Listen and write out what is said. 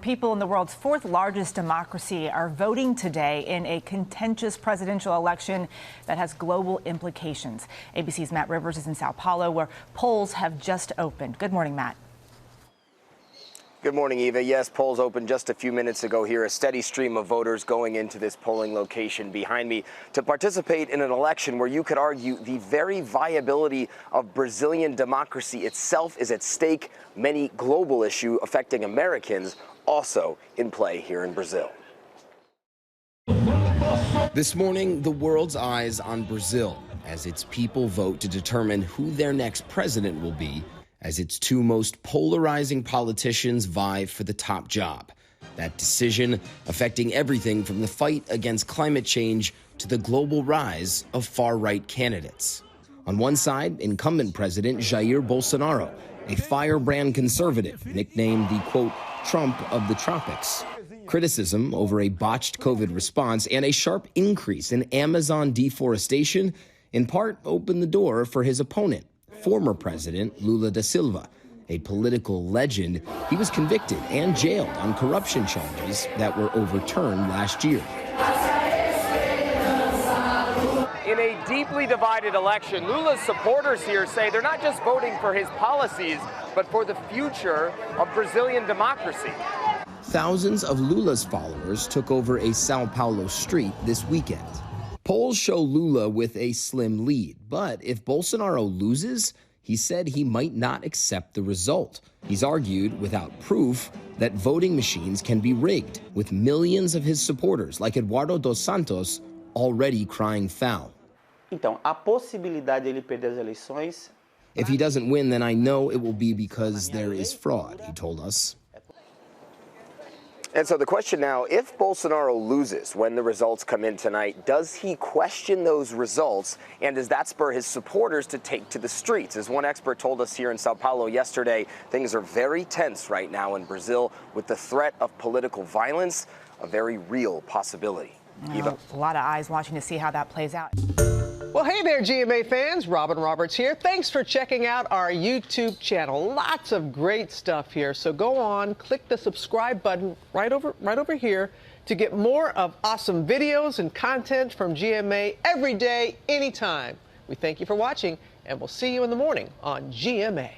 People in the world's fourth largest democracy are voting today in a contentious presidential election that has global implications. ABC's Matt Rivers is in Sao Paulo, where polls have just opened. Good morning, Matt. Good morning, Eva. Yes, polls opened just a few minutes ago here. A steady stream of voters going into this polling location behind me to participate in an election where you could argue the very viability of Brazilian democracy itself is at stake. Many global issues affecting Americans also in play here in Brazil. This morning, the world's eyes on Brazil as its people vote to determine who their next president will be, as its two most polarizing politicians vie for the top job. That decision affecting everything from the fight against climate change to the global rise of far-right candidates. On one side, incumbent President Jair Bolsonaro, a firebrand conservative nicknamed the, quote, Trump of the tropics. Criticism over a botched COVID response and a sharp increase in Amazon deforestation in part opened the door for his opponent, former President Lula da Silva, a political legend. He was convicted and jailed on corruption charges that were overturned last year. In a deeply divided election, Lula's supporters here say they're not just voting for his policies, but for the future of Brazilian democracy. Thousands of Lula's followers took over a Sao Paulo street this weekend. Polls show Lula with a slim lead, but if Bolsonaro loses, he said he might not accept the result. He's argued, without proof, that voting machines can be rigged, with millions of his supporters, like Eduardo dos Santos, already crying foul. Então, a possibilidade de ele perder as eleições. If he doesn't win, then I know it will be because there is fraud, he told us. And so the question now, if Bolsonaro loses when the results come in tonight, does he question those results? And does that spur his supporters to take to the streets? As one expert told us here in Sao Paulo yesterday, things are very tense right now in Brazil with the threat of political violence, a very real possibility. Eva. A lot of eyes watching to see how that plays out. Well, hey there, GMA fans. Robin Roberts here. Thanks for checking out our YouTube channel. Lots of great stuff here. So go on, click the subscribe button right over here to get more of awesome videos and content from GMA every day, anytime. We thank you for watching, and we'll see you in the morning on GMA.